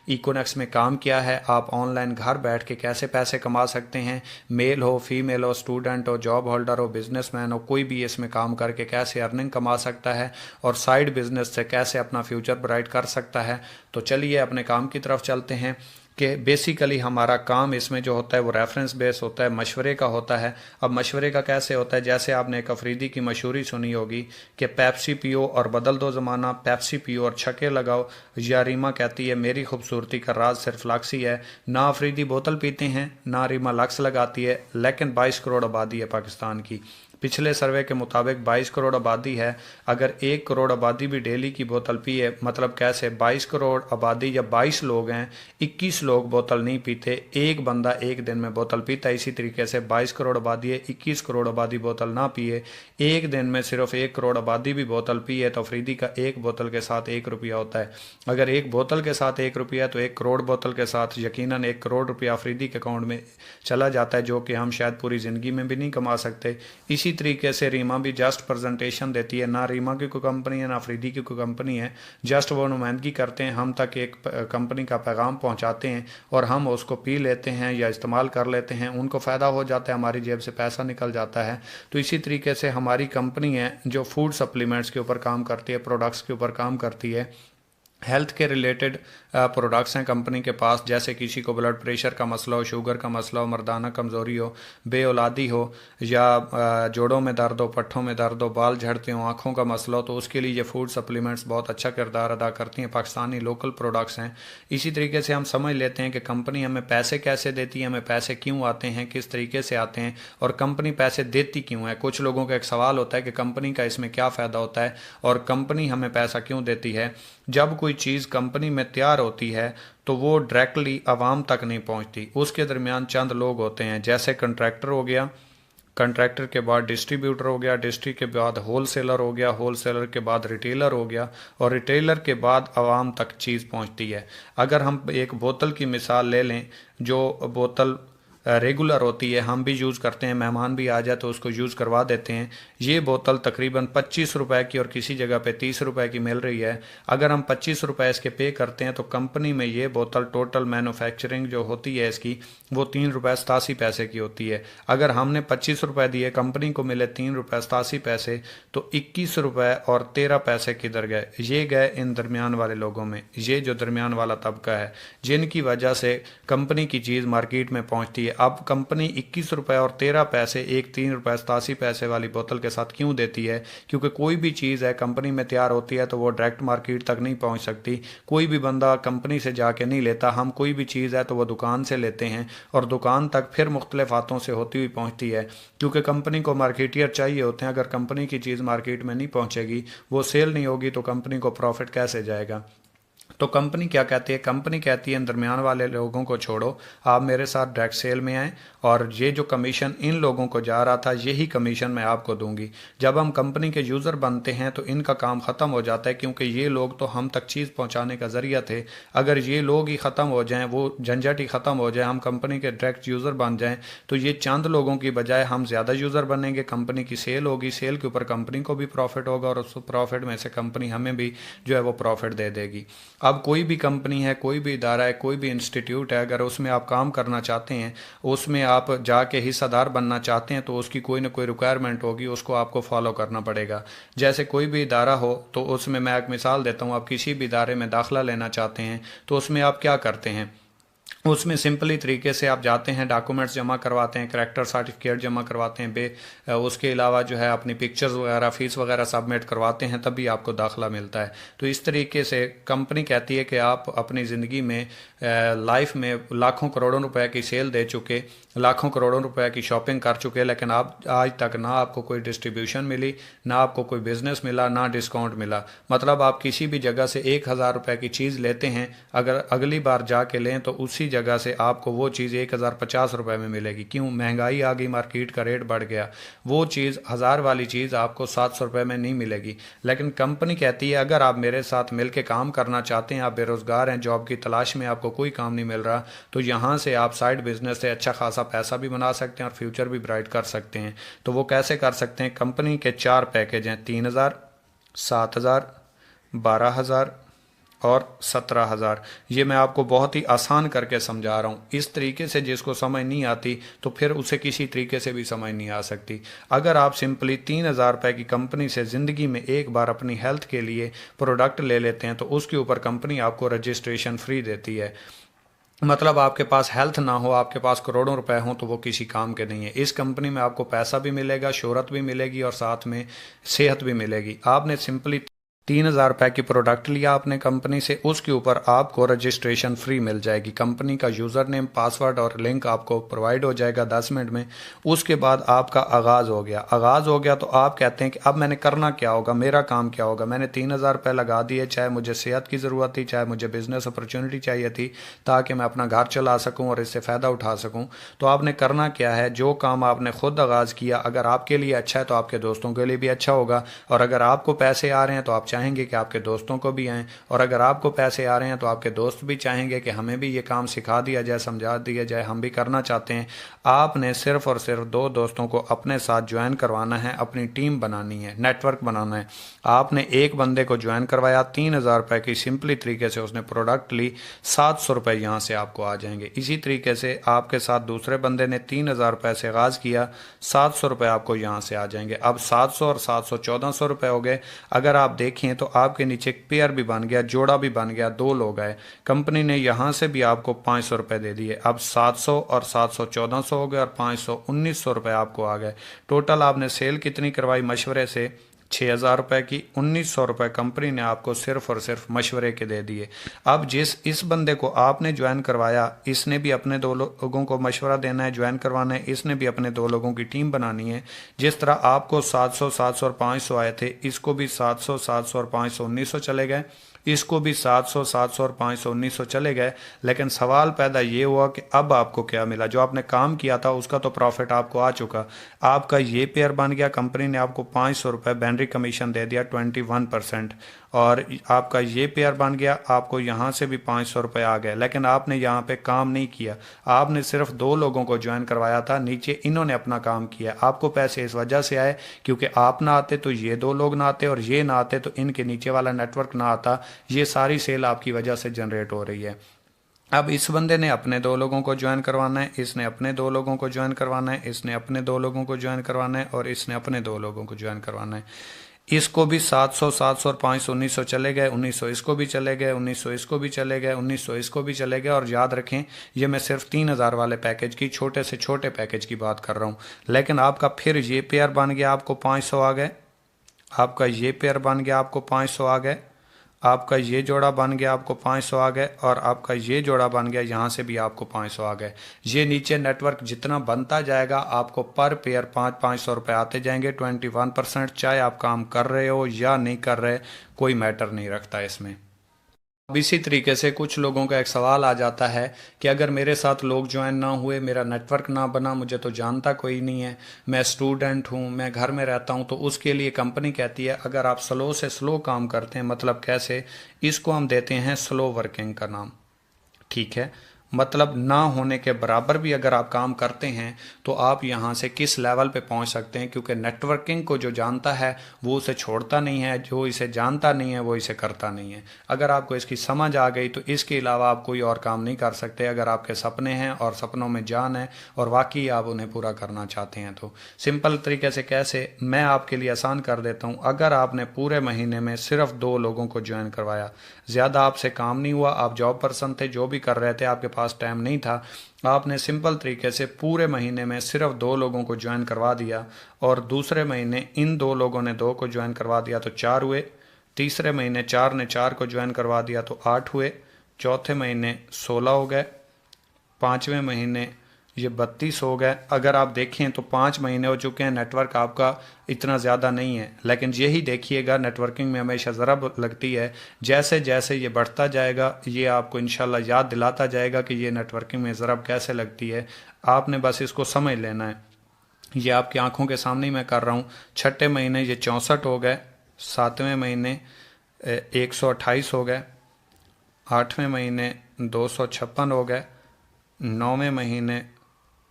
इकोनेक्स में काम किया है। आप ऑनलाइन घर बैठ के कैसे पैसे कमा सकते हैं, मेल हो, फीमेल हो, स्टूडेंट हो, जॉब होल्डर हो, बिजनेसमैन हो, कोई भी इसमें काम करके कैसे अर्निंग कमा सकता है और साइड बिजनेस से कैसे अपना फ्यूचर ब्राइट कर सकता है। तो चलिए अपने काम की तरफ चलते हैं कि बेसिकली हमारा काम इसमें जो होता है वो रेफरेंस बेस होता है, मशवरे का होता है। अब मशवरे का कैसे होता है, जैसे आपने एक अफरीदी की मशहूरी सुनी होगी कि पेप्सी पियो और बदल दो ज़माना, पेप्सी पियो और छक्के लगाओ। या रीमा कहती है मेरी खूबसूरती का राज सिर्फ लक्स ही है। ना अफरीदी बोतल पीते हैं, ना रीमा लक्स लगाती है, लेकिन 22 करोड़ आबादी है पाकिस्तान की। पिछले सर्वे के मुताबिक 22 करोड़ आबादी है। अगर 1 करोड़ आबादी भी डेली की बोतल पिए, मतलब कैसे 22 करोड़ आबादी या 22 लोग हैं, 21 लोग बोतल नहीं पीते, एक बंदा एक दिन में बोतल पीता है। इसी तरीके से 22 करोड़ आबादी है, 21 करोड़ आबादी बोतल ना पिए, एक दिन में सिर्फ 1 करोड़ आबादी भी बोतल पिए तो अफरीदी का एक बोतल के साथ 1 रुपया होता है। अगर एक बोतल के साथ 1 रुपया तो 1 करोड़ बोतल के साथ यकीनन 1 करोड़ रुपया अफरीदी के अकाउंट में चला जाता है, जो कि हम शायद पूरी ज़िंदगी में भी नहीं कमा सकते। इसी तरीके से रीमा भी जस्ट प्रेजेंटेशन देती है। ना रीमा की कोई कंपनी है, ना अफरीदी की कोई कंपनी है, जस्ट वो नुमाइंदगी करते हैं, हम तक एक कंपनी का पैगाम पहुंचाते हैं और हम उसको पी लेते हैं या इस्तेमाल कर लेते हैं, उनको फ़ायदा हो जाता है, हमारी जेब से पैसा निकल जाता है। तो इसी तरीके से हमारी कंपनी है जो फूड सप्लीमेंट्स के ऊपर काम करती है, प्रोडक्ट्स के ऊपर काम करती है, हेल्थ के रिलेटेड प्रोडक्ट्स हैं कंपनी के पास। जैसे किसी को ब्लड प्रेशर का मसला हो, शुगर का मसला हो, मर्दाना कमज़ोरी हो, बेऔलादी हो, या जोड़ों में दर्द हो, पट्ठों में दर्द हो, बाल झड़ते हो, आँखों का मसला हो, तो उसके लिए ये फूड सप्लीमेंट्स बहुत अच्छा किरदार अदा करती हैं। पाकिस्तानी लोकल प्रोडक्ट्स हैं। इसी तरीके से हम समझ लेते हैं कि कंपनी हमें पैसे कैसे देती है, हमें पैसे क्यों आते हैं, किस तरीके से आते हैं और कंपनी पैसे देती क्यों है। कुछ लोगों का एक सवाल होता है कि कंपनी का इसमें क्या फ़ायदा होता है और कंपनी हमें पैसा क्यों देती है। जब कोई चीज़ कंपनी में तैयार होती है तो वो डायरेक्टली आवाम तक नहीं पहुंचती, उसके दरमियान चंद लोग होते हैं, जैसे कंट्रैक्टर हो गया, कंट्रैक्टर के बाद डिस्ट्रीब्यूटर हो गया, डिस्ट्री के बाद होल सेलर हो गया, होल सेलर के बाद रिटेलर हो गया और रिटेलर के बाद आवाम तक चीज़ पहुंचती है। अगर हम एक बोतल की मिसाल ले लें, जो बोतल रेगुलर होती है, हम भी यूज़ करते हैं, मेहमान भी आ जाए तो उसको यूज़ करवा देते हैं। ये बोतल तकरीबन 25 रुपए की और किसी जगह पे 30 रुपए की मिल रही है। अगर हम 25 रुपए इसके पे करते हैं तो कंपनी में ये बोतल टोटल मैन्युफैक्चरिंग जो होती है इसकी वो 3 रुपये 87 पैसे की होती है। अगर हमने 25 रुपए दिए, कंपनी को मिले 3 रुपये 87 पैसे, तो 21 रुपए और 13 पैसे किधर गए? ये गए इन दरमियान वाले लोगों में। ये जो दरमियान वाला तबका है जिनकी वजह से कंपनी की चीज़ मार्केट में पहुंचती है। अब कंपनी 21 रुपए और 13 पैसे एक 3 रुपये 87 पैसे वाली बोतल के साथ क्यों देती है? क्योंकि कोई भी चीज़ है कंपनी में तैयार होती है तो वो डायरेक्ट मार्केट तक नहीं पहुंच सकती। कोई भी बंदा कंपनी से जाके नहीं लेता। हम कोई भी चीज़ है तो वो दुकान से लेते हैं और दुकान तक फिर मुख्तलिफ हाथों से होती हुई पहुंचती है, क्योंकि कंपनी को मार्केटियर चाहिए होते हैं। अगर कंपनी की चीज़ मार्केट में नहीं पहुंचेगी, वो सेल नहीं होगी, तो कंपनी को प्रॉफिट कैसे जाएगा? तो कंपनी क्या कहती है? कंपनी कहती है इन दरमियान वाले लोगों को छोड़ो, आप मेरे साथ डायरेक्ट सेल में आएँ और ये जो कमीशन इन लोगों को जा रहा था यही कमीशन मैं आपको दूंगी। जब हम कंपनी के यूज़र बनते हैं तो इनका काम ख़त्म हो जाता है, क्योंकि ये लोग तो हम तक चीज़ पहुंचाने का ज़रिया थे। अगर ये लोग ही ख़त्म हो जाएं, वो झंझट ही ख़त्म हो जाए, हम कंपनी के डायरेक्ट यूज़र बन जाएं, तो ये चंद लोगों की बजाय हम ज़्यादा यूज़र बनेंगे, कंपनी की सेल होगी, सेल के ऊपर कंपनी को भी प्रॉफिट होगा और उस प्रॉफिट में से कंपनी हमें भी जो है वो प्रॉफिट दे देगी। अब कोई भी कंपनी है, कोई भी इदारा है, कोई भी इंस्टीट्यूट है, अगर उसमें आप काम करना चाहते हैं, उसमें आप जाके हिस्सेदार बनना चाहते हैं, तो उसकी कोई ना कोई रिक्वायरमेंट होगी, उसको आपको फॉलो करना पड़ेगा। जैसे कोई भी इदारा हो तो उसमें मैं एक मिसाल देता हूँ, आप किसी भी इदारे में दाखिला लेना चाहते हैं तो उसमें आप क्या करते हैं? उसमें सिंपली तरीके से आप जाते हैं, डॉक्यूमेंट्स जमा करवाते हैं, करैक्टर सर्टिफिकेट जमा करवाते हैं, उसके अलावा जो है अपनी पिक्चर्स वगैरह, फीस वगैरह सबमिट करवाते हैं, तभी आपको दाखिला मिलता है। तो इस तरीके से कंपनी कहती है कि आप अपनी ज़िंदगी में लाइफ में लाखों करोड़ों रुपए की सेल दे चुके, लाखों करोड़ों रुपए की शॉपिंग कर चुके, लेकिन आप आज तक ना आपको कोई डिस्ट्रीब्यूशन मिली, ना आपको कोई बिजनेस मिला, ना डिस्काउंट मिला। मतलब आप किसी भी जगह से 1,000 रुपए की चीज़ लेते हैं, अगर अगली बार जाके लें तो उसी जगह से आपको वो चीज़ 1,050 रुपए में मिलेगी। क्यों? महंगाई आ गई, मार्केट का रेट बढ़ गया, वो चीज़ 1,000 वाली चीज़ आपको 700 रुपए में नहीं मिलेगी। लेकिन कंपनी कहती है अगर आप मेरे साथ मिल के काम करना चाहते हैं, आप बेरोज़गार हैं, जॉब की तलाश में, आपको कोई काम नहीं मिल रहा, तो यहाँ से आप साइड बिजनेस से अच्छा खासा पैसा भी बना सकते हैं और फ्यूचर भी ब्राइट कर सकते हैं। तो वो कैसे कर सकते हैं? कंपनी के 4 पैकेज हैं, 3,000, 7,000, 12,000 اور 17,000. یہ میں آپ کو بہت ہی آسان کر کے سمجھا رہا ہوں. اس طریقے سے جس کو سمجھ نہیں آتی تو پھر اسے کسی طریقے سے بھی سمجھ نہیں آ سکتی. اگر آپ سمپلی 3,000 روپے کی کمپنی سے زندگی میں ایک بار اپنی ہیلتھ کے لیے پروڈکٹ لے لیتے ہیں تو اس کے اوپر کمپنی آپ کو رجسٹریشن فری دیتی ہے. مطلب آپ کے پاس ہیلتھ نہ ہو، آپ کے پاس کروڑوں روپے ہوں تو وہ کسی کام کے نہیں ہے. اس کمپنی میں آپ کو پیسہ بھی ملے گا، شہرت بھی ملے گی اور ساتھ میں صحت بھی ملے گی. آپ نے سمپلی 3,000 روپے کی پروڈکٹ لیا اپنے کمپنی سے، اس کے اوپر آپ کو رجسٹریشن فری مل جائے گی. کمپنی کا یوزر نیم، پاسورڈ اور لنک آپ کو پرووائڈ ہو جائے گا 10 منٹ میں. اس کے بعد آپ کا آغاز ہو گیا تو آپ کہتے ہیں کہ اب میں نے کرنا کیا ہوگا، میرا کام کیا ہوگا. میں نے 3,000 روپے لگا دیے، چاہے مجھے صحت کی ضرورت تھی، چاہے مجھے بزنس اپرچونٹی چاہیے تھی تاکہ میں اپنا گھر چلا سکوں اور اس سے فائدہ اٹھا سکوں. تو آپ نے کرنا کیا ہے، جو کام آپ نے خود آغاز کیا اگر آپ کے لیے اچھا ہے تو آپ کے دوستوں کے لیے بھی اچھا ہوگا. اور اگر آپ کو پیسے آ رہے ہیں تو آپ چاہیں گے کہ آپ کے دوستوں کو بھی آئیں، اور اگر آپ کو پیسے آ رہے ہیں تو آپ کے دوست بھی چاہیں گے کہ ہمیں بھی یہ کام سکھا دیا جائے، سمجھا دیا جائے، ہم بھی کرنا چاہتے ہیں. آپ نے صرف اور صرف 2 دوستوں کو اپنے ساتھ جوائن کروانا ہے، اپنی ٹیم بنانی ہے، نیٹ ورک بنانا ہے. آپ نے ایک بندے کو جوائن کروایا، 3,000 روپے کی سمپلی طریقے سے اس نے پروڈکٹ لی، 700 روپے یہاں سے آپ کو آ جائیں گے. اسی طریقے سے آپ کے ساتھ دوسرے بندے نے 3,000 روپے سے آغاز کیا، 700 روپے آپ کو یہاں سے آ جائیں گے. اب 700 اور 700 1,400 روپے ہو گئے. اگر آپ دیکھیں تو آپ کے نیچے ایک پیئر بھی بن گیا، جوڑا بھی بن گیا، 2 لوگ آئے. کمپنی نے یہاں سے بھی آپ کو 500 روپے دے دیے. اب 700 اور 700 1,400 ہو گئے اور 500 1,900 روپے آپ کو آ گئے. ٹوٹل آپ نے سیل کتنی کروائی مشورے سے؟ 6,000 روپے کی. 1,900 روپے کمپنی نے آپ کو صرف اور صرف مشورے کے دے دیے. اب اس بندے کو آپ نے جوائن کروایا، اس نے بھی اپنے 2 لوگوں کو مشورہ دینا ہے، جوائن کروانا ہے، اس نے بھی اپنے 2 لوگوں کی ٹیم بنانی ہے. جس طرح آپ کو 700 700 اور 500 آئے تھے، اس کو بھی 700 700 اور 500 1,900 چلے گئے. اس کو بھی 700 700 اور 500 1,900 چلے گئے. لیکن سوال پیدا یہ ہوا کہ اب آپ کو کیا ملا؟ جو آپ نے کام کیا تھا اس کا تو پروفٹ آپ کو آ چکا، آپ کا یہ پیئر بن گیا. کمپنی نے آپ کو 500 روپے بینری کمیشن دے دیا 21%، اور آپ کا یہ پیئر بن گیا، آپ کو یہاں سے بھی 500 روپے آ گئے. لیکن آپ نے یہاں پہ کام نہیں کیا، آپ نے صرف 2 لوگوں کو جوائن کروایا تھا، نیچے انہوں نے اپنا کام کیا. آپ کو پیسے اس وجہ سے آئے کیونکہ آپ نہ آتے تو یہ 2 لوگ نہ آتے، اور یہ نہ آتے تو ان کے نیچے والا نیٹ ورک نہ آتا. یہ ساری سیل آپ کی وجہ سے جنریٹ ہو رہی ہے. اب اس بندے نے اپنے 2 لوگوں کو جوائن کروانا ہے، اس نے اپنے 2 لوگوں کو جوائن کروانا ہے، اس نے اپنے 2 لوگوں کو جوائن کروانا ہے، اور اس نے اپنے 2 لوگوں کو جوائن کروانا ہے. اس کو بھی 700 700 اور 500 1,900 چلے گئے. 1,900 اس کو بھی چلے گئے، 1,900 اس کو بھی چلے گئے، 1,900 اس کو بھی چلے گئے. اور یاد رکھیں یہ میں صرف 3,000 والے پیکج کی چھوٹے سے چھوٹے پیکج کی بات کر رہا ہوں. لیکن آپ کا پھر یہ پیئر بن گیا، آپ کو 500 آ گئے. آپ کا یہ پیئر بن گیا، آپ کو 500 آ گئے. آپ کا یہ جوڑا بن گیا، آپ کو 500 آ گئے. اور آپ کا یہ جوڑا بن گیا، یہاں سے بھی آپ کو 500 آ گئے. یہ نیچے نیٹ ورک جتنا بنتا جائے گا آپ کو پر پیئر 500 روپے آتے جائیں گے. 21%، چاہے آپ کام کر رہے ہو یا نہیں کر رہے، کوئی میٹر نہیں رکھتا اس میں. اب اسی طریقے سے کچھ لوگوں کا ایک سوال آ جاتا ہے کہ اگر میرے ساتھ لوگ جوائن نہ ہوئے، میرا نیٹ ورک نہ بنا، مجھے تو جانتا کوئی نہیں ہے، میں اسٹوڈنٹ ہوں، میں گھر میں رہتا ہوں، تو اس کے لیے کمپنی کہتی ہے اگر آپ سلو سے سلو کام کرتے ہیں، مطلب کیسے؟ اس کو ہم دیتے ہیں سلو ورکنگ کا نام. ٹھیک ہے، مطلب نہ ہونے کے برابر بھی اگر آپ کام کرتے ہیں تو آپ یہاں سے کس لیول پہ پہنچ سکتے ہیں، کیونکہ نیٹ ورکنگ کو جو جانتا ہے وہ اسے چھوڑتا نہیں ہے، جو اسے جانتا نہیں ہے وہ اسے کرتا نہیں ہے. اگر آپ کو اس کی سمجھ آ گئی تو اس کے علاوہ آپ کوئی اور کام نہیں کر سکتے. اگر آپ کے سپنے ہیں اور سپنوں میں جان ہے اور واقعی آپ انہیں پورا کرنا چاہتے ہیں تو سمپل طریقے سے کیسے، میں آپ کے لیے آسان کر دیتا ہوں. اگر آپ نے پورے مہینے میں صرف 2 لوگوں کو جوائن کروایا، زیادہ آپ سے کام نہیں ہوا، آپ جاب پرسن تھے، جو بھی کر رہے تھے آپ کے پاس ٹائم نہیں تھا، آپ نے سمپل طریقے سے پورے مہینے میں صرف 2 لوگوں کو جوائن کروا دیا، اور دوسرے مہینے ان 2 لوگوں نے 2 کو جوائن کروا دیا تو 4 ہوئے. تیسرے مہینے 4 نے 4 کو جوائن کروا دیا تو 8 ہوئے. چوتھے مہینے 16 ہو گئے. 5ویں مہینے یہ 32 ہو گئے. اگر آپ دیکھیں تو 5 مہینے ہو چکے ہیں، نیٹ ورک آپ کا اتنا زیادہ نہیں ہے. لیکن یہی دیکھیے گا، نیٹ ورکنگ میں ہمیشہ ضرب لگتی ہے. جیسے جیسے یہ بڑھتا جائے گا یہ آپ کو انشاءاللہ یاد دلاتا جائے گا کہ یہ نیٹ ورکنگ میں ضرب کیسے لگتی ہے. آپ نے بس اس کو سمجھ لینا ہے. یہ آپ کی آنکھوں کے سامنے میں کر رہا ہوں. چھٹے مہینے یہ 64 ہو گئے. 7ویں مہینے 128 ہو گئے. 8ویں مہینے 256 ہو گئے. 9ویں مہینے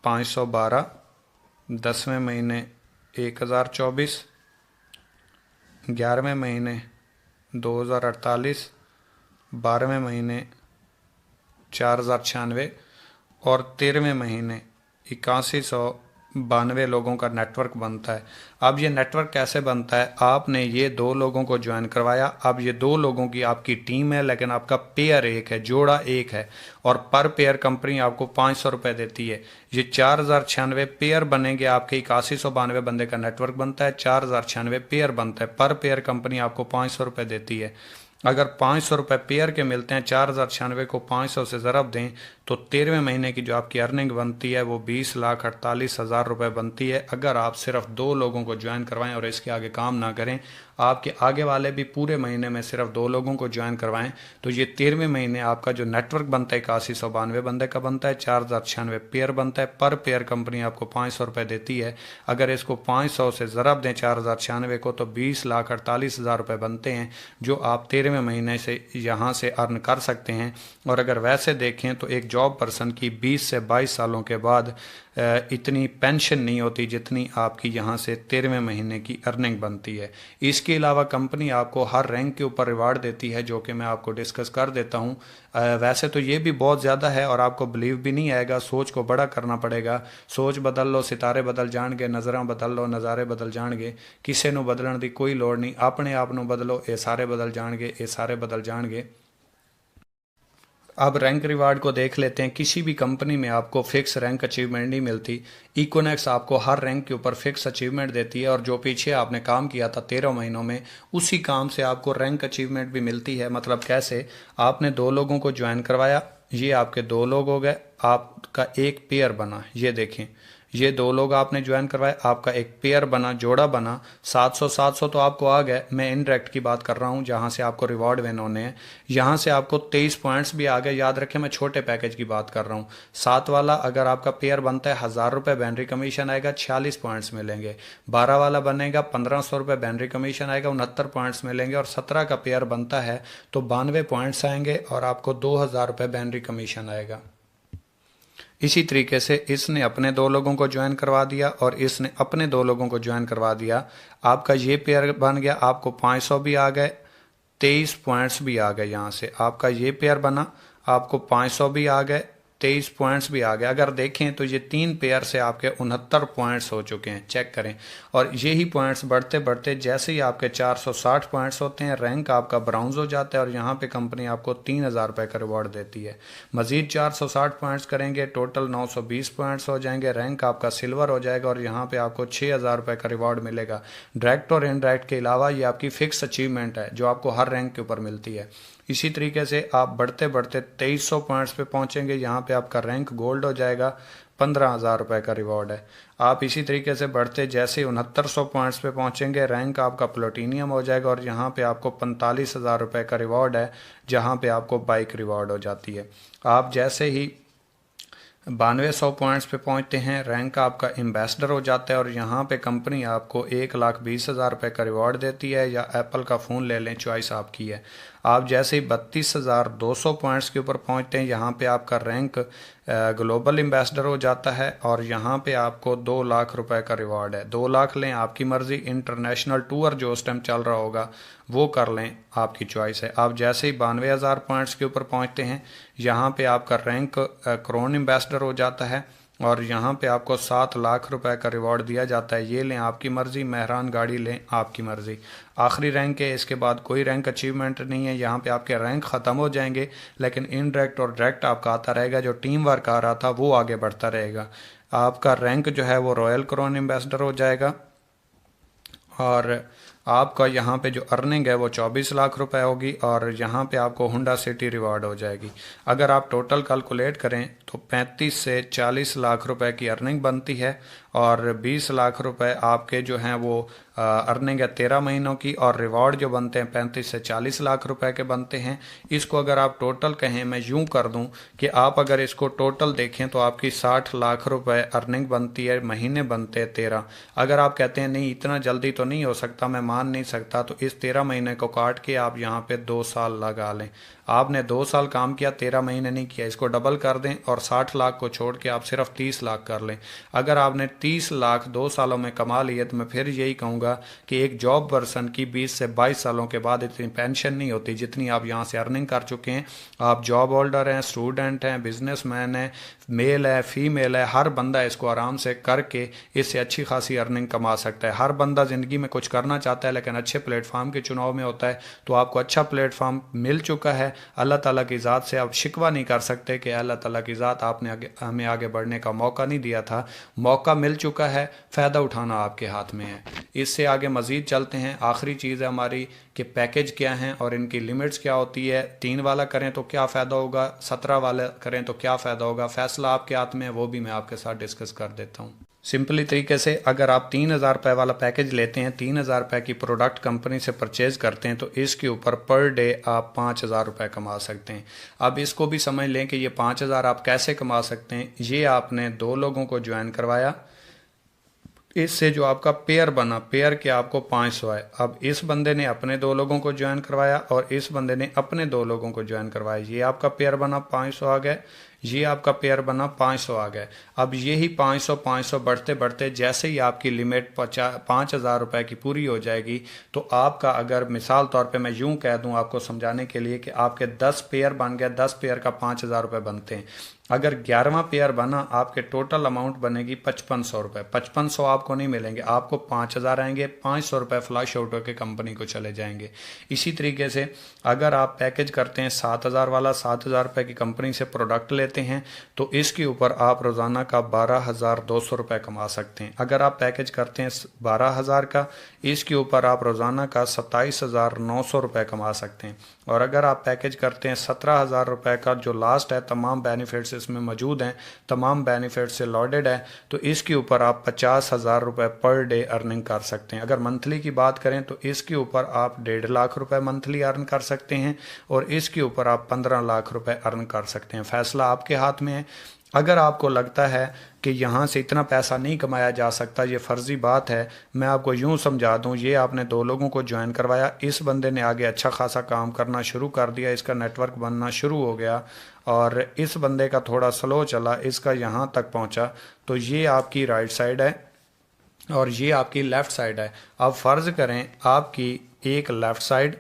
512. 10ویں مہینے 1024. 11ویں مہینے 2048. 12वें महीने 4096 और 13वें महीने 8192 लोगों का नेटवर्क बनता है। अब ये नेटवर्क कैसे बनता है, आपने ये 2 लोगों को ज्वाइन करवाया, अब ये 2 लोगों की आपकी टीम है, लेकिन आपका पेयर एक है, जोड़ा एक है, और पर पेयर कंपनी आपको 500 रुपये देती है। ये 4096 पेयर बनेंगे, आपके 8192 बंदे का नेटवर्क बनता है, 4096 पेयर बनता है, पर पेयर कंपनी आपको 500 रुपये देती है। अगर 500 रुपये पेयर के मिलते हैं, 4096 को 500 से ज़रब दें तो 13वें महीने की जो आपकी अर्निंग बनती है वो 20,48,000 रुपये बनती है। अगर आप सिर्फ 2 लोगों को ज्वाइन करवाएं और इसके आगे काम ना करें, आपके आगे वाले भी पूरे महीने में सिर्फ 2 लोगों को ज्वाइन करवाएं, तो ये 13वें महीने आपका जो नेटवर्क बनता है 8192 बंदे का बनता है, 4096 पेयर बनता है, पर पेयर कंपनी आपको 500 रुपये देती है। अगर इसको 500 से ज़रब दें 4096 को तो 20,48,000 रुपये बनते हैं, जो आप 13वें महीने से यहाँ से अर्न कर सकते हैं। और अगर वैसे देखें तो एक जॉब पर्सन की 20 से 22 सालों के बाद इतनी पेंशन नहीं होती जितनी आपकी यहाँ से 13वें महीने की अर्निंग बनती है। इसके अलावा कंपनी आपको हर रैंक के ऊपर रिवार्ड देती है, जो कि मैं आपको डिस्कस कर देता हूँ। वैसे तो ये भी बहुत ज़्यादा है और आपको बिलीव भी नहीं आएगा, सोच को बड़ा करना पड़ेगा। सोच बदल लो सितारे बदल जाएंगे, नज़रां बदल लो नज़ारे बदल जाएंगे, किसी ਨੂੰ बदलण ਦੀ कोई लोड़ नहीं, अपने आप ਨੂੰ बदलो, ये सारे बदल जाएंगे, ये सारे बदल जाएंगे। अब रैंक रिवार्ड को देख लेते हैं। किसी भी कंपनी में आपको फिक्स रैंक अचीवमेंट नहीं मिलती। इकोनेक्स आपको हर रैंक के ऊपर फिक्स अचीवमेंट देती है, और जो पीछे आपने काम किया था 13 महीनों में, उसी काम से आपको रैंक अचीवमेंट भी मिलती है। मतलब कैसे, आपने 2 लोगों को ज्वाइन करवाया, ये आपके 2 लोग हो गए, आपका एक पेयर बना, ये देखें, ये 2 लोग आपने ज्वाइन करवाए, आपका एक पेयर बना, जोड़ा बना, 700 तो आपको आ गए। मैं इनडायरेक्ट की बात कर रहा हूँ जहाँ से आपको रिवॉर्ड विन होने हैं। यहाँ से आपको 23 पॉइंट्स भी आ गए। याद रखें मैं छोटे पैकेज की बात कर रहा हूँ। 7 वाला अगर आपका पेयर बनता है 1000 रुपये बैनरी कमीशन आएगा, 46 पॉइंट्स मिलेंगे। 12 वाला बनेगा 1500 रुपये बैनरी कमीशन आएगा, 69 पॉइंट्स मिलेंगे। और 17 का पेयर बनता है तो 92 पॉइंट्स आएंगे और आपको 2000 रुपये बैनरी कमीशन आएगा। इसी तरीके से इसने अपने 2 लोगों को ज्वाइन करवा दिया और इसने अपने 2 लोगों को ज्वाइन करवा दिया। आपका ये पेयर बन गया, आपको 500 भी आ गए, 23 पॉइंट्स भी आ गए। यहाँ से आपका ये पेयर बना, आपको 500 भी आ गए, 23 पॉइंट्स भी आ गए। अगर देखें तो ये 3 पेयर से आपके 69 पॉइंट्स हो चुके हैं, चेक करें। और यही पॉइंट्स बढ़ते बढ़ते जैसे ही आपके 460 पॉइंट्स होते हैं, रैंक आपका ब्राउन्ज हो जाता है और यहाँ पे कंपनी आपको 3000 रुपये का रिवॉर्ड देती है। मजीद 460 पॉइंट्स करेंगे, टोटल 920 पॉइंट्स हो जाएंगे, रैंक आपका सिल्वर हो जाएगा और यहाँ पे आपको 6000 रुपये का रिवॉर्ड मिलेगा। डायरेक्ट और इनडायरेक्ट के अलावा ये आपकी फिक्स अचीवमेंट है जो आपको हर रैंक के ऊपर मिलती है। इसी तरीके से आप बढ़ते बढ़ते 2300 पॉइंट्स पे पहुंचेंगे, यहाँ पे आपका रैंक गोल्ड हो जाएगा, 15,000 रुपये का रिवॉर्ड है। आप इसी तरीके से बढ़ते जैसे 6900 पॉइंट्स पे पहुंचेंगे, रैंक आपका प्लेटिनियम हो जाएगा और यहाँ पे आपको 45,000 रुपये का रिवॉर्ड है, जहाँ पे आपको बाइक रिवॉर्ड हो जाती है। आप जैसे ही 9200 पॉइंट्स पे पहुंचते हैं, रैंक आपका एम्बेसडर हो जाता है और यहाँ पे कंपनी आपको 1,20,000 रुपये का रिवॉर्ड देती है, या एप्पल का फ़ोन ले लें, चॉइस आपकी है। आप जैसे ही 32,200 पॉइंट्स के ऊपर पहुंचते हैं, यहाँ पे आपका रैंक ग्लोबल एम्बेसडर हो जाता है और यहाँ पे आपको 2 लाख रुपए का रिवॉर्ड है। 2 लाख लें, आपकी मर्ज़ी। इंटरनेशनल टूर जो उस टाइम चल रहा होगा वो कर लें, आपकी चॉइस है। आप जैसे ही 92,000 पॉइंट्स के ऊपर पहुँचते हैं, यहाँ पे आपका रैंक क्रोन एम्बेसडर हो जाता है और यहाँ पे आपको 7 लाख रुपए का रिवॉर्ड दिया जाता है। ये लें, आपकी मर्ज़ी। मेहरान गाड़ी लें, आपकी मर्ज़ी। आखिरी रैंक है, इसके बाद कोई रैंक अचीवमेंट नहीं है। यहाँ पे आपके रैंक ख़त्म हो जाएंगे, लेकिन इनडायरेक्ट और डायरेक्ट आपका आता रहेगा। जो टीम वर्क आ रहा था वो आगे बढ़ता रहेगा। आपका रैंक जो है वो रॉयल क्राउन एम्बेसडर हो जाएगा और आपका यहाँ पे जो अर्निंग है वो 24 लाख रुपए होगी और यहाँ पे आपको हुंडा सिटी रिवार्ड हो जाएगी। अगर आप टोटल कैलकुलेट करें तो 35 से 40 लाख रुपए की अर्निंग बनती है और 20 लाख रुपए आपके जो हैं वो अर्निंग है 13 महीनों की, और रिवॉर्ड जो बनते हैं 35 से 40 लाख रुपए के बनते हैं। इसको अगर आप टोटल कहें, मैं यूं कर दूं कि आप अगर इसको टोटल देखें तो आपकी 60 लाख रुपए अर्निंग बनती है, महीने बनते हैं 13। अगर आप कहते हैं नहीं इतना जल्दी तो नहीं हो सकता, मैं मान नहीं सकता, तो इस 13 महीने को काट के आप यहाँ पे 2 साल लगा लें। آپ نے 2 سال کام کیا، 13 مہینے نہیں کیا، اس کو ڈبل کر دیں اور 60 لاکھ کو چھوڑ کے آپ صرف 30 لاکھ کر لیں۔ اگر آپ نے 30 لاکھ 2 سالوں میں کما لیے تو میں پھر یہی کہوں گا کہ ایک جاب پرسن کی 20 سے 22 سالوں کے بعد اتنی پینشن نہیں ہوتی جتنی آپ یہاں سے ارننگ کر چکے ہیں۔ آپ جاب ہولڈر ہیں، اسٹوڈنٹ ہیں، بزنس مین ہیں، میل ہے، فیمیل ہے، ہر بندہ اس کو آرام سے کر کے اس سے اچھی خاصی ارننگ کما سکتا ہے۔ ہر بندہ زندگی میں کچھ کرنا چاہتا ہے لیکن اچھے پلیٹ فارم کے چناؤ میں ہوتا ہے، تو آپ کو اچھا پلیٹ فارم مل چکا ہے۔ اللہ تعالیٰ کی ذات سے آپ شکوہ نہیں کر سکتے کہ اللہ تعالیٰ کی ذات آپ نے ہمیں آگے بڑھنے کا موقع نہیں دیا تھا، موقع مل چکا ہے، فائدہ اٹھانا آپ کے ہاتھ میں ہے۔ اس سے آگے مزید چلتے ہیں۔ آخری چیز ہے ہماری کہ پیکج کیا ہیں اور ان کی لمٹس کیا ہوتی ہے۔ 3 والا کریں تو کیا فائدہ ہوگا، 17 والا کریں تو کیا فائدہ ہوگا، فیصلہ آپ کے ہاتھ میں ہے، وہ بھی میں آپ کے ساتھ ڈسکس کر دیتا ہوں۔ سمپلی طریقے سے اگر آپ 3,000 روپے والا پیکج لیتے ہیں، 3,000 روپے کی پروڈکٹ کمپنی سے پرچیز کرتے ہیں، تو اس کے اوپر پر ڈے آپ 5,000 روپے کما سکتے ہیں۔ اب اس کو بھی سمجھ لیں کہ یہ 5,000 آپ کیسے کما سکتے ہیں۔ یہ آپ نے 2 لوگوں کو جوائن کروایا، اس سے جو آپ کا پیئر بنا، پیئر کے آپ کو 500 آئے۔ اب اس بندے نے اپنے 2 لوگوں کو جوائن کروایا اور اس بندے نے اپنے 2 لوگوں کو جوائن کروایا، یہ آپ کا پیئر بنا 500 آ گئے، یہ آپ کا پیئر بنا 500 آ گئے۔ اب یہی 500 بڑھتے بڑھتے جیسے ہی آپ کی لمٹ 5,000 روپے کی پوری ہو جائے گی، تو آپ کا اگر مثال طور پہ میں یوں کہہ دوں آپ کو سمجھانے کے لیے کہ آپ کے 10 پیئر بن گئے، 10 پیئر کا 5,000 روپے بنتے ہیں۔ اگر 11واں پیئر بنا، آپ کے ٹوٹل اماؤنٹ بنے گی 5,500 روپے۔ 5,500 آپ کو نہیں ملیں گے، آپ کو 5,000 آئیں گے، 500 روپے فلاش آؤٹ ہو کے کمپنی کو چلے جائیں گے۔ اسی طریقے سے اگر آپ پیکج کرتے ہیں 7,000 والا، 7,000 روپے کی کمپنی سے پروڈکٹ لیتے ہیں، تو اس کے اوپر آپ روزانہ کا 12,200 روپے کما سکتے ہیں۔ اگر آپ پیکج کرتے ہیں 12,000 کا، اس کے اوپر آپ روزانہ کا 27,900 روپے کما سکتے ہیں۔ اور اگر آپ پیکج کرتے ہیں 17,000 روپے کا، جو لاسٹ ہے، تمام بینیفٹس اس میں موجود ہیں، تمام بینیفٹ سے لوڈڈ ہے، تو اس کے اوپر آپ 50,000 روپے پر ڈے ارننگ کر سکتے ہیں۔ اگر منتھلی کی بات کریں تو اس کے اوپر آپ 1.5 لاکھ روپے منتھلی ارن کر سکتے ہیں اور اس کے اوپر آپ 15 لاکھ روپے ارن کر سکتے ہیں۔ فیصلہ آپ کے ہاتھ میں ہے۔ اگر آپ کو لگتا ہے کہ یہاں سے اتنا پیسہ نہیں کمایا جا سکتا، یہ فرضی بات ہے، میں آپ کو یوں سمجھا دوں، یہ آپ نے 2 لوگوں کو جوائن کروایا، اس بندے نے آگے اچھا خاصا کام کرنا شروع کر دیا، اس کا نیٹ ورک بننا شروع ہو گیا، اور اس بندے کا تھوڑا سلو چلا، اس کا یہاں تک پہنچا، تو یہ آپ کی رائٹ سائڈ ہے اور یہ آپ کی لیفٹ سائڈ ہے۔ اب فرض کریں آپ کی ایک لیفٹ سائڈ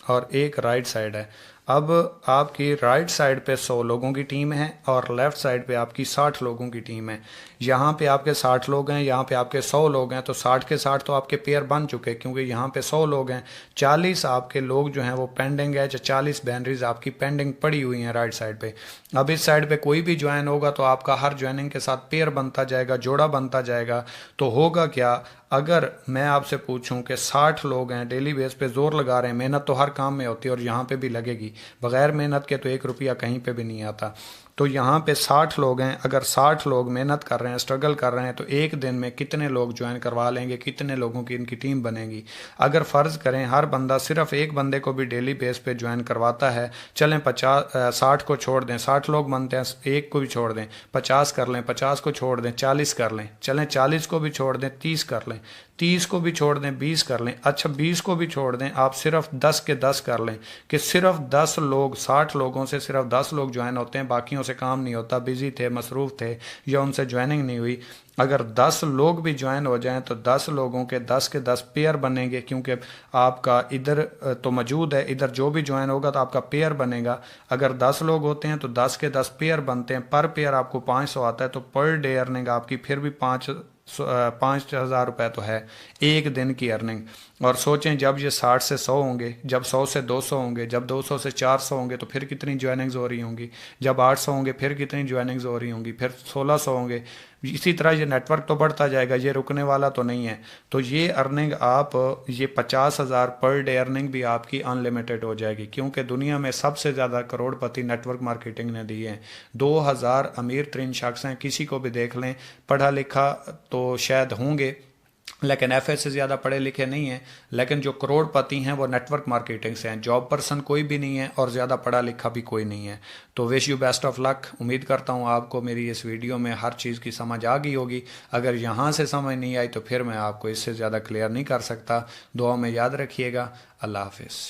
اور ایک رائٹ سائڈ ہے۔ اب آپ کی رائٹ سائڈ پہ 100 لوگوں کی ٹیم ہے اور لیفٹ سائڈ پہ آپ کی 60 لوگوں کی ٹیم ہے۔ یہاں پہ آپ کے 60 لوگ ہیں، یہاں پہ آپ کے 100 لوگ ہیں، تو 60 کے 60 تو آپ کے پیئر بن چکے، کیونکہ یہاں پہ 100 لوگ ہیں۔ 40 آپ کے لوگ جو ہیں وہ پینڈنگ ہے، 40 بینریز آپ کی پینڈنگ پڑی ہوئی ہیں رائٹ سائڈ پہ۔ اب اس سائڈ پہ کوئی بھی جوائن ہوگا تو آپ کا ہر جوائننگ کے ساتھ پیئر بنتا جائے گا، جوڑا بنتا جائے گا۔ تو ہوگا کیا، اگر میں آپ سے پوچھوں کہ 60 لوگ ہیں، ڈیلی بیس پہ زور لگا رہے ہیں، محنت تو ہر کام میں ہوتی ہے اور یہاں پہ بھی لگے گی، بغیر محنت کے تو 1 روپیہ کہیں پہ بھی نہیں آتا، تو یہاں پہ 60 لوگ ہیں، اگر 60 لوگ محنت کر رہے ہیں، اسٹرگل کر رہے ہیں، تو ایک دن میں کتنے لوگ جوائن کروا لیں گے، کتنے لوگوں کی ان کی ٹیم بنے گی۔ اگر فرض کریں ہر بندہ صرف ایک بندے کو بھی ڈیلی بیس پہ جوائن کرواتا ہے، چلیں 60 کو چھوڑ دیں، 60 لوگ بنتے ہیں، ایک کو بھی چھوڑ دیں، 50 کر لیں، 50 کو چھوڑ دیں، 40 کر لیں، چلیں 40 کو بھی چھوڑ دیں، 30 کر لیں، 30 کو بھی چھوڑ دیں، 20 کر لیں، اچھا 20 کو بھی چھوڑ دیں، آپ صرف 10 کے 10 کر لیں کہ صرف 10 لوگ، 60 لوگوں سے صرف 10 لوگ جوائن ہوتے ہیں، باقیوں سے کام نہیں ہوتا، بزی تھے، مصروف تھے یا ان سے جوائننگ نہیں ہوئی۔ اگر 10 لوگ بھی جوائن ہو جائیں تو 10 لوگوں کے 10 کے 10 پیئر بنیں گے، کیونکہ آپ کا ادھر تو موجود ہے، ادھر جو بھی جوائن ہوگا تو آپ کا پیئر بنے گا۔ اگر 10 لوگ ہوتے ہیں تو 10 کے 10 پیئر بنتے ہیں، پر پیئر آپ کو 500 آتا ہے، تو پر ڈے ارننگ آپ کی پھر بھی 5,000 روپے تو ہے ایک دن کی ارننگ۔ اور سوچیں جب یہ 60 سے 100 ہوں گے، جب 100 سے 200 ہوں گے، جب 200 سے 400 ہوں گے تو پھر کتنی جوائننگز ہو رہی ہوں گی، جب 800 ہوں گے پھر کتنی جوائننگز ہو رہی ہوں گی، پھر 1600 ہوں گے، اسی طرح یہ نیٹ ورک تو بڑھتا جائے گا، یہ رکنے والا تو نہیں ہے۔ تو یہ ارننگ آپ، یہ 50,000 پر ڈے ارننگ بھی آپ کی ان لمیٹڈ ہو جائے گی، کیونکہ دنیا میں سب سے زیادہ کروڑ پتی نیٹ ورک مارکیٹنگ نے دی ہیں۔ 2,000 امیر ترین شخص ہیں، کسی کو بھی دیکھ لیں، پڑھا لکھا تو شاید ہوں گے لیکن ایف اے سے زیادہ پڑھے لکھے نہیں ہیں، لیکن جو کروڑ پتی ہیں وہ نیٹ ورک مارکیٹنگ سے ہیں۔ جاب پرسن کوئی بھی نہیں ہے اور زیادہ پڑھا لکھا بھی کوئی نہیں ہے۔ تو وش یو بیسٹ آف لک۔ امید کرتا ہوں آپ کو میری اس ویڈیو میں ہر چیز کی سمجھ آ گئی ہوگی۔ اگر یہاں سے سمجھ نہیں آئی تو پھر میں آپ کو اس سے زیادہ کلیئر نہیں کر سکتا۔ دعاؤں میں یاد رکھیے گا۔ اللہ حافظ۔